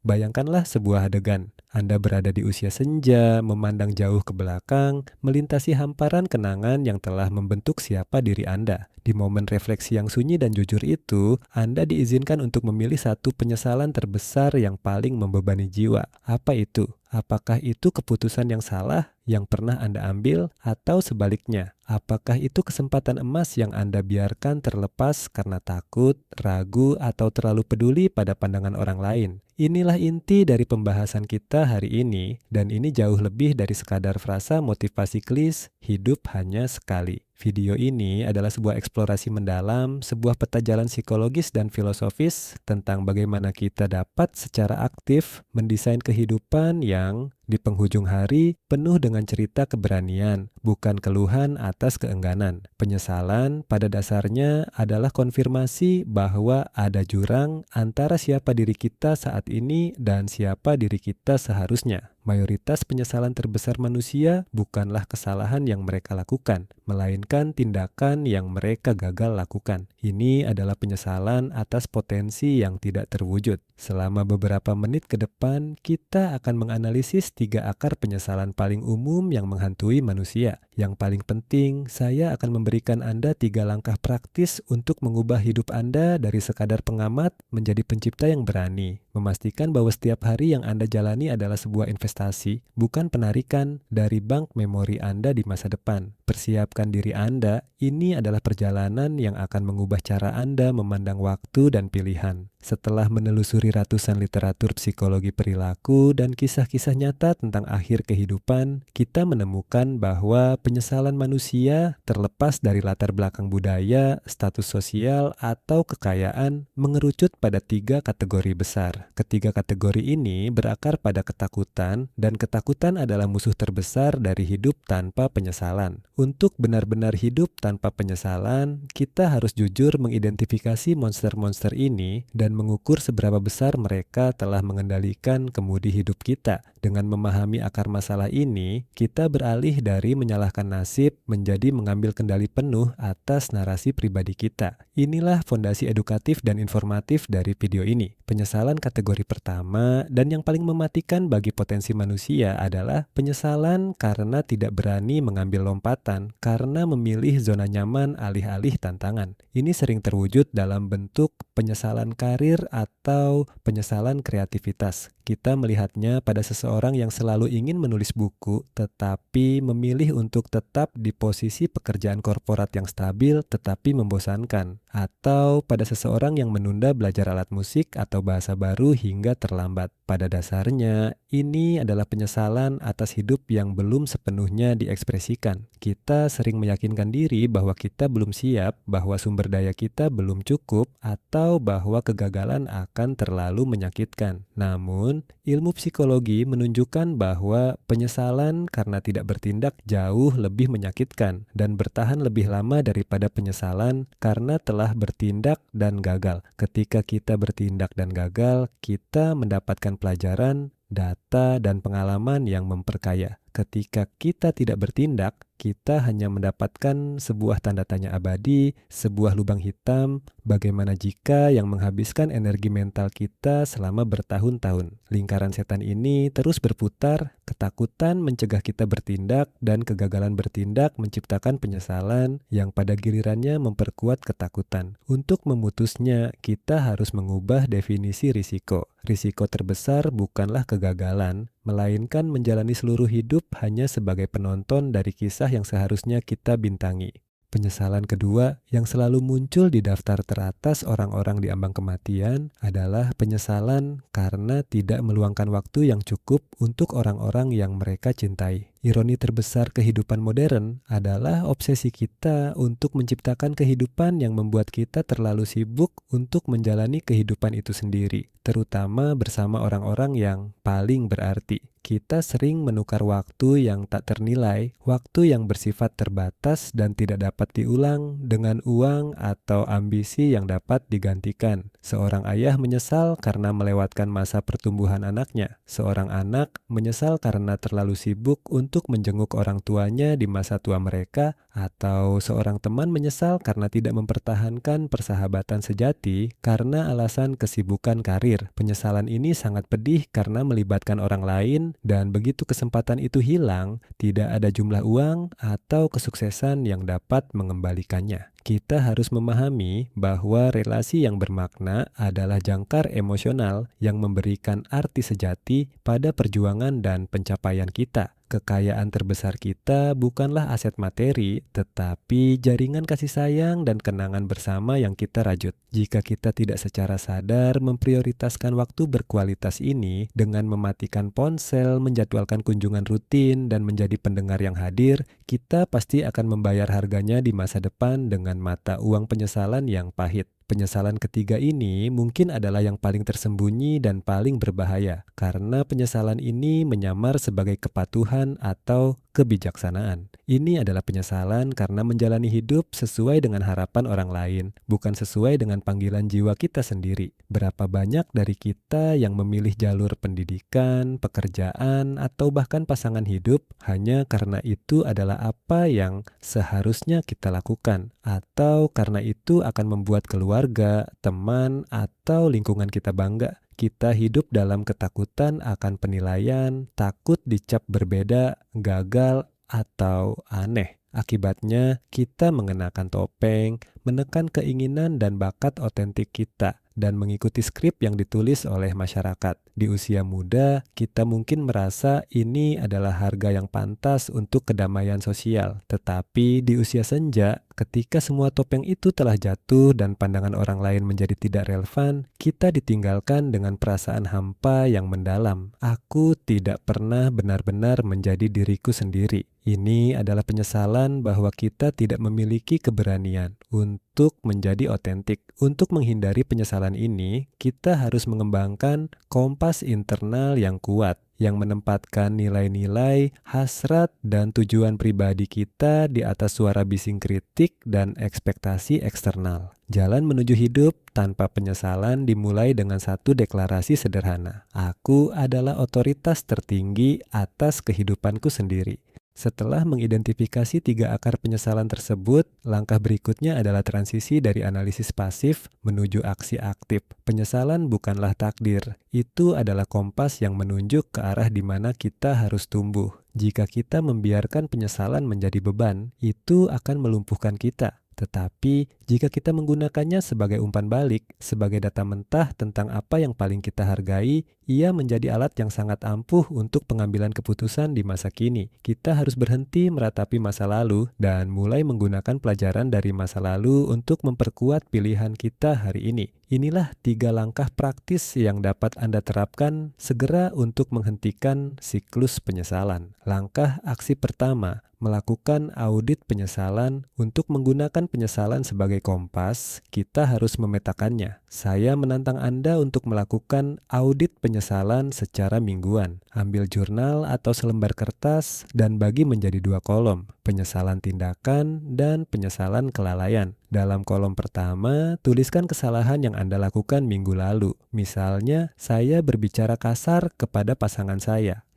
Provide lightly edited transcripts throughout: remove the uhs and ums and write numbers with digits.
Bayangkanlah sebuah adegan. Anda berada di usia senja, memandang jauh ke belakang, melintasi hamparan kenangan yang telah membentuk siapa diri Anda. Di momen refleksi yang sunyi dan jujur itu, Anda diizinkan untuk memilih satu penyesalan terbesar yang paling membebani jiwa. Apa itu? Apakah itu keputusan yang salah yang pernah Anda ambil, atau sebaliknya? Apakah itu kesempatan emas yang Anda biarkan terlepas karena takut, ragu, atau terlalu peduli pada pandangan orang lain? Inilah inti dari pembahasan kita hari ini, dan ini jauh lebih dari sekadar frasa motivasi klis, hidup hanya sekali. Video ini adalah sebuah eksplorasi mendalam, sebuah peta jalan psikologis dan filosofis tentang bagaimana kita dapat secara aktif mendesain kehidupan yang di penghujung hari penuh dengan cerita keberanian, bukan keluhan atas keengganan. Penyesalan pada dasarnya adalah konfirmasi bahwa ada jurang antara siapa diri kita saat ini dan siapa diri kita seharusnya. Mayoritas penyesalan terbesar manusia bukanlah kesalahan yang mereka lakukan, melainkan tindakan yang mereka gagal lakukan. Ini adalah penyesalan atas potensi yang tidak terwujud. Selama beberapa menit ke depan, kita akan menganalisis 3 akar penyesalan paling umum yang menghantui manusia. Yang paling penting, saya akan memberikan Anda 3 langkah praktis untuk mengubah hidup Anda dari sekadar pengamat menjadi pencipta yang berani. Memastikan bahwa setiap hari yang Anda jalani adalah sebuah investasi, bukan penarikan dari bank memori Anda di masa depan. Persiapkan diri Anda, ini adalah perjalanan yang akan mengubah cara Anda memandang waktu dan pilihan. Setelah menelusuri ratusan literatur psikologi perilaku dan kisah-kisah nyata tentang akhir kehidupan, kita menemukan bahwa penyesalan manusia, terlepas dari latar belakang budaya, status sosial, atau kekayaan, mengerucut pada 3 kategori besar. Ketiga kategori ini berakar pada ketakutan, dan ketakutan adalah musuh terbesar dari hidup tanpa penyesalan. Untuk benar-benar hidup tanpa penyesalan, kita harus jujur mengidentifikasi monster-monster ini dan mengukur seberapa besar mereka telah mengendalikan kemudi hidup kita. Dengan memahami akar masalah ini, kita beralih dari menyalahkan nasib menjadi mengambil kendali penuh atas narasi pribadi kita. Inilah fondasi edukatif dan informatif dari video ini. Penyesalan kategori pertama dan yang paling mematikan bagi potensi manusia adalah penyesalan karena tidak berani mengambil lompatan, karena memilih zona nyaman alih-alih tantangan. Ini sering terwujud dalam bentuk penyesalan karir atau penyesalan kreativitas. Kita melihatnya pada seseorang yang selalu ingin menulis buku, tetapi memilih untuk tetap di posisi pekerjaan korporat yang stabil tetapi membosankan. Atau pada seseorang yang menunda belajar alat musik atau bahasa baru hingga terlambat. Pada dasarnya, ini adalah penyesalan atas hidup yang belum sepenuhnya diekspresikan. Kita sering meyakinkan diri bahwa kita belum siap, bahwa sumber daya kita belum cukup, atau bahwa kegagalan akan terlalu menyakitkan. Namun, ilmu psikologi menunjukkan bahwa penyesalan karena tidak bertindak jauh lebih menyakitkan dan bertahan lebih lama daripada penyesalan karena telah bertindak dan gagal. Ketika kita bertindak dan gagal, kita mendapatkan pelajaran, data, dan pengalaman yang memperkaya. Ketika kita tidak bertindak, kita hanya mendapatkan sebuah tanda tanya abadi, sebuah lubang hitam. Bagaimana jika yang menghabiskan energi mental kita selama bertahun-tahun? Lingkaran setan ini terus berputar, ketakutan mencegah kita bertindak, dan kegagalan bertindak menciptakan penyesalan yang pada gilirannya memperkuat ketakutan. Untuk memutusnya, kita harus mengubah definisi risiko. Risiko terbesar bukanlah kegagalan, melainkan menjalani seluruh hidup hanya sebagai penonton dari kisah yang seharusnya kita bintangi. Penyesalan kedua yang selalu muncul di daftar teratas orang-orang di ambang kematian adalah penyesalan karena tidak meluangkan waktu yang cukup untuk orang-orang yang mereka cintai. Ironi terbesar kehidupan modern adalah obsesi kita untuk menciptakan kehidupan yang membuat kita terlalu sibuk untuk menjalani kehidupan itu sendiri, terutama bersama orang-orang yang paling berarti. Kita sering menukar waktu yang tak ternilai, waktu yang bersifat terbatas dan tidak dapat diulang, dengan uang atau ambisi yang dapat digantikan. Seorang ayah menyesal karena melewatkan masa pertumbuhan anaknya. Seorang anak menyesal karena terlalu sibuk untuk untuk menjenguk orang tuanya di masa tua mereka, atau seorang teman menyesal karena tidak mempertahankan persahabatan sejati karena alasan kesibukan karir. Penyesalan ini sangat pedih karena melibatkan orang lain, dan begitu kesempatan itu hilang, tidak ada jumlah uang atau kesuksesan yang dapat mengembalikannya. Kita harus memahami bahwa relasi yang bermakna adalah jangkar emosional yang memberikan arti sejati pada perjuangan dan pencapaian kita. Kekayaan terbesar kita bukanlah aset materi, tetapi jaringan kasih sayang dan kenangan bersama yang kita rajut. Jika kita tidak secara sadar memprioritaskan waktu berkualitas ini dengan mematikan ponsel, menjadwalkan kunjungan rutin, dan menjadi pendengar yang hadir, kita pasti akan membayar harganya di masa depan dengan mata uang penyesalan yang pahit. Penyesalan ketiga ini mungkin adalah yang paling tersembunyi dan paling berbahaya, karena penyesalan ini menyamar sebagai kepatuhan atau kebijaksanaan. Ini adalah penyesalan karena menjalani hidup sesuai dengan harapan orang lain, bukan sesuai dengan panggilan jiwa kita sendiri. Berapa banyak dari kita yang memilih jalur pendidikan, pekerjaan, atau bahkan pasangan hidup hanya karena itu adalah apa yang seharusnya kita lakukan, atau karena itu akan membuat keluarga, teman, atau lingkungan kita bangga. Kita hidup dalam ketakutan akan penilaian, takut dicap berbeda, gagal, atau aneh. Akibatnya, kita mengenakan topeng, menekan keinginan dan bakat otentik kita, dan mengikuti skrip yang ditulis oleh masyarakat. Di usia muda, kita mungkin merasa ini adalah harga yang pantas untuk kedamaian sosial. Tetapi di usia senja, ketika semua topeng itu telah jatuh dan pandangan orang lain menjadi tidak relevan, kita ditinggalkan dengan perasaan hampa yang mendalam. Aku tidak pernah benar-benar menjadi diriku sendiri. Ini adalah penyesalan bahwa kita tidak memiliki keberanian untuk menjadi otentik. Untuk menghindari penyesalan ini, kita harus mengembangkan kompas internal yang kuat, yang menempatkan nilai-nilai, hasrat, dan tujuan pribadi kita di atas suara bising kritik dan ekspektasi eksternal. Jalan menuju hidup tanpa penyesalan dimulai dengan satu deklarasi sederhana. Aku adalah otoritas tertinggi atas kehidupanku sendiri. Setelah mengidentifikasi 3 akar penyesalan tersebut, langkah berikutnya adalah transisi dari analisis pasif menuju aksi aktif. Penyesalan bukanlah takdir, itu adalah kompas yang menunjuk ke arah di mana kita harus tumbuh. Jika kita membiarkan penyesalan menjadi beban, itu akan melumpuhkan kita. Tetapi, jika kita menggunakannya sebagai umpan balik, sebagai data mentah tentang apa yang paling kita hargai, ia menjadi alat yang sangat ampuh untuk pengambilan keputusan di masa kini. Kita harus berhenti meratapi masa lalu dan mulai menggunakan pelajaran dari masa lalu untuk memperkuat pilihan kita hari ini. Inilah 3 langkah praktis yang dapat Anda terapkan segera untuk menghentikan siklus penyesalan. Langkah aksi pertama, melakukan audit penyesalan. Untuk menggunakan penyesalan sebagai kompas, kita harus memetakannya. Saya menantang Anda untuk melakukan audit penyesalan secara mingguan. Ambil jurnal atau selembar kertas dan bagi menjadi 2 kolom, penyesalan tindakan dan penyesalan kelalaian. Dalam kolom pertama, tuliskan kesalahan yang Anda lakukan minggu lalu. Misalnya, saya berbicara kasar kepada pasangan saya.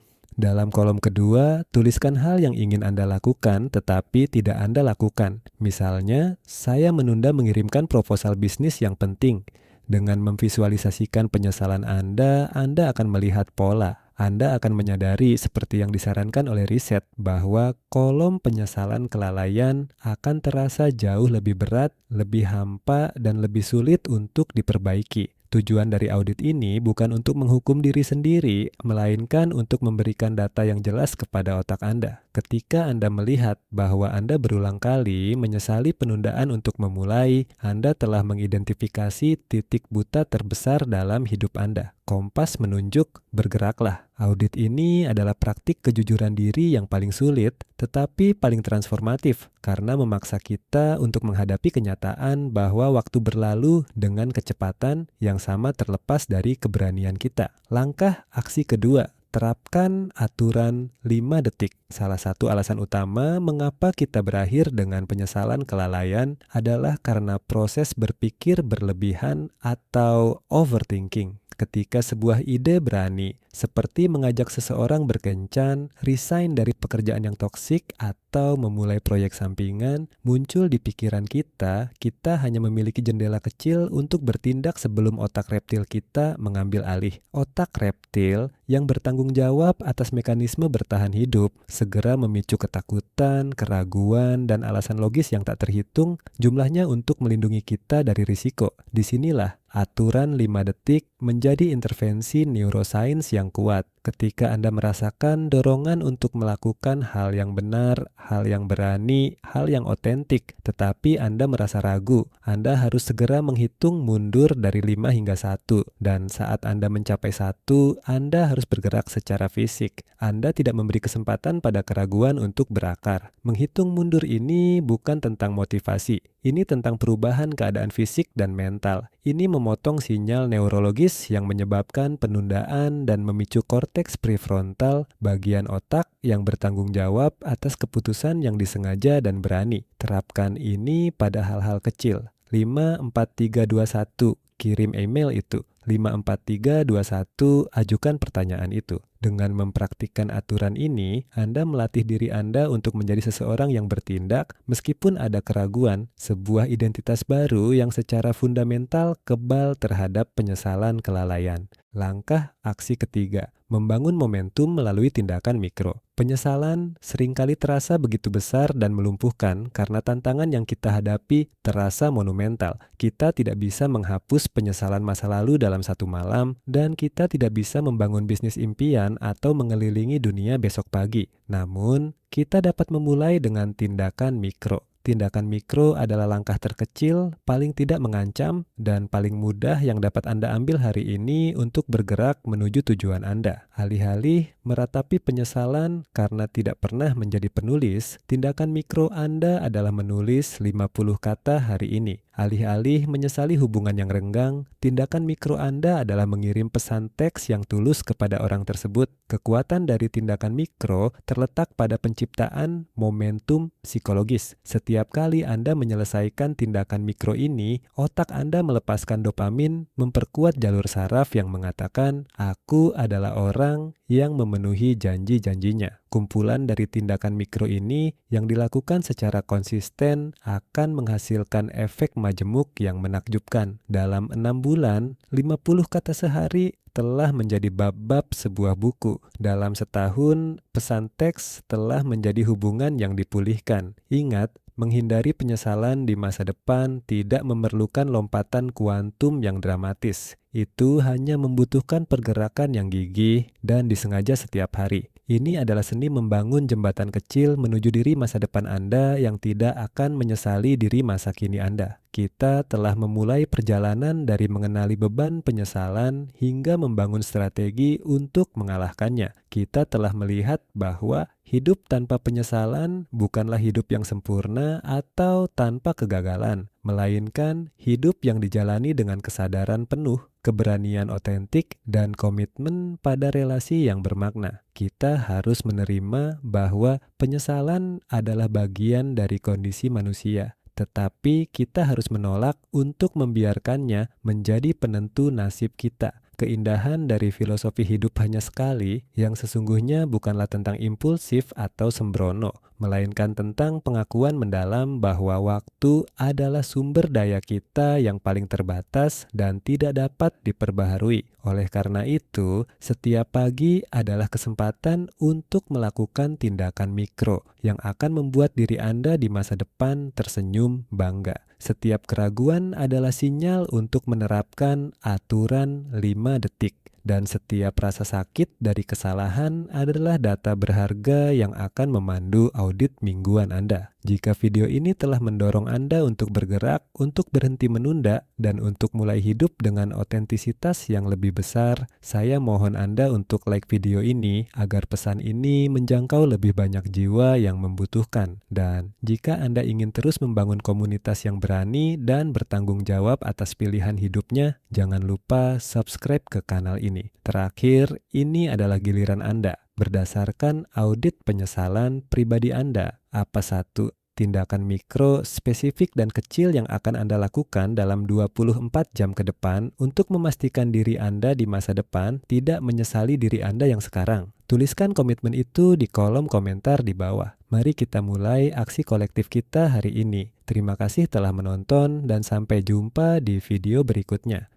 Dalam kolom kedua, tuliskan hal yang ingin Anda lakukan tetapi tidak Anda lakukan. Misalnya, saya menunda mengirimkan proposal bisnis yang penting. Dengan memvisualisasikan penyesalan Anda akan melihat pola. Anda akan menyadari seperti yang disarankan oleh riset bahwa kolom penyesalan kelalaian akan terasa jauh lebih berat, lebih hampa, dan lebih sulit untuk diperbaiki. Tujuan dari audit ini bukan untuk menghukum diri sendiri, melainkan untuk memberikan data yang jelas kepada otak Anda. Ketika Anda melihat bahwa Anda berulang kali menyesali penundaan untuk memulai, Anda telah mengidentifikasi titik buta terbesar dalam hidup Anda. Kompas menunjuk, bergeraklah. Audit ini adalah praktik kejujuran diri yang paling sulit, tetapi paling transformatif, karena memaksa kita untuk menghadapi kenyataan bahwa waktu berlalu dengan kecepatan yang sama terlepas dari keberanian kita. Langkah aksi kedua, terapkan aturan 5 detik. Salah satu alasan utama mengapa kita berakhir dengan penyesalan kelalaian adalah karena proses berpikir berlebihan atau overthinking. ketika sebuah ide berani, seperti mengajak seseorang berkencan, resign dari pekerjaan yang toksik, atau memulai proyek sampingan, muncul di pikiran kita, kita hanya memiliki jendela kecil untuk bertindak sebelum otak reptil kita mengambil alih. Otak reptil yang bertanggung jawab atas mekanisme bertahan hidup, segera memicu ketakutan, keraguan, dan alasan logis yang tak terhitung jumlahnya untuk melindungi kita dari risiko. Disinilah aturan 5 detik menjadi intervensi neuroscience yang kuat. Ketika Anda merasakan dorongan untuk melakukan hal yang benar, hal yang berani, hal yang otentik, tetapi Anda merasa ragu, Anda harus segera menghitung mundur dari 5 hingga 1. Dan saat Anda mencapai 1, Anda harus bergerak secara fisik. Anda tidak memberi kesempatan pada keraguan untuk berakar. Menghitung mundur ini bukan tentang motivasi. Ini tentang perubahan keadaan fisik dan mental. Ini memotong sinyal neurologis yang menyebabkan penundaan dan memicu korteks prefrontal, bagian otak yang bertanggung jawab atas keputusan yang disengaja dan berani. Terapkan ini pada hal-hal kecil. 5, 4, 3, 2, 1. Kirim email itu. 5, 4, 3, 2, 1. Ajukan pertanyaan itu. Dengan mempraktikkan aturan ini, Anda melatih diri Anda untuk menjadi seseorang yang bertindak meskipun ada keraguan, sebuah identitas baru yang secara fundamental kebal terhadap penyesalan kelalaian. Langkah aksi ketiga, membangun momentum melalui tindakan mikro. Penyesalan seringkali terasa begitu besar dan melumpuhkan karena tantangan yang kita hadapi terasa monumental. Kita tidak bisa menghapus penyesalan masa lalu dalam satu malam, dan kita tidak bisa membangun bisnis impian atau mengelilingi dunia besok pagi. Namun, kita dapat memulai dengan tindakan mikro. Tindakan mikro adalah langkah terkecil, paling tidak mengancam, dan paling mudah yang dapat Anda ambil hari ini untuk bergerak menuju tujuan Anda. Alih-alih meratapi penyesalan karena tidak pernah menjadi penulis, tindakan mikro Anda adalah menulis 50 kata hari ini. Alih-alih menyesali hubungan yang renggang, tindakan mikro Anda adalah mengirim pesan teks yang tulus kepada orang tersebut. Kekuatan dari tindakan mikro terletak pada penciptaan momentum psikologis. Setiap kali Anda menyelesaikan tindakan mikro ini, otak Anda melepaskan dopamin, memperkuat jalur saraf yang mengatakan, "Aku adalah orang yang memenuhi janji-janjinya." Kumpulan dari tindakan mikro ini yang dilakukan secara konsisten akan menghasilkan efek majemuk yang menakjubkan. Dalam 6 bulan, 50 kata sehari telah menjadi bab-bab sebuah buku. Dalam setahun, pesan teks telah menjadi hubungan yang dipulihkan. Ingat, menghindari penyesalan di masa depan tidak memerlukan lompatan kuantum yang dramatis. Itu hanya membutuhkan pergerakan yang gigih dan disengaja setiap hari. Ini adalah seni membangun jembatan kecil menuju diri masa depan Anda yang tidak akan menyesali diri masa kini Anda. Kita telah memulai perjalanan dari mengenali beban penyesalan hingga membangun strategi untuk mengalahkannya. Kita telah melihat bahwa hidup tanpa penyesalan bukanlah hidup yang sempurna atau tanpa kegagalan, melainkan hidup yang dijalani dengan kesadaran penuh, keberanian otentik, dan komitmen pada relasi yang bermakna. Kita harus menerima bahwa penyesalan adalah bagian dari kondisi manusia, tetapi kita harus menolak untuk membiarkannya menjadi penentu nasib kita. Keindahan dari filosofi hidup hanya sekali yang sesungguhnya bukanlah tentang impulsif atau sembrono, melainkan tentang pengakuan mendalam bahwa waktu adalah sumber daya kita yang paling terbatas dan tidak dapat diperbaharui. Oleh karena itu, setiap pagi adalah kesempatan untuk melakukan tindakan mikro yang akan membuat diri Anda di masa depan tersenyum bangga. Setiap keraguan adalah sinyal untuk menerapkan aturan 5 detik. Dan setiap rasa sakit dari kesalahan adalah data berharga yang akan memandu audit mingguan Anda. Jika video ini telah mendorong Anda untuk bergerak, untuk berhenti menunda, dan untuk mulai hidup dengan otentisitas yang lebih besar, saya mohon Anda untuk like video ini agar pesan ini menjangkau lebih banyak jiwa yang membutuhkan. Dan jika Anda ingin terus membangun komunitas yang berani dan bertanggung jawab atas pilihan hidupnya, jangan lupa subscribe ke kanal ini. Terakhir, ini adalah giliran Anda. Berdasarkan audit penyesalan pribadi Anda, apa satu Tindakan mikro, spesifik, dan kecil yang akan Anda lakukan dalam 24 jam ke depan untuk memastikan diri Anda di masa depan tidak menyesali diri Anda yang sekarang. Tuliskan komitmen itu di kolom komentar di bawah. Mari kita mulai aksi kolektif kita hari ini. Terima kasih telah menonton dan sampai jumpa di video berikutnya.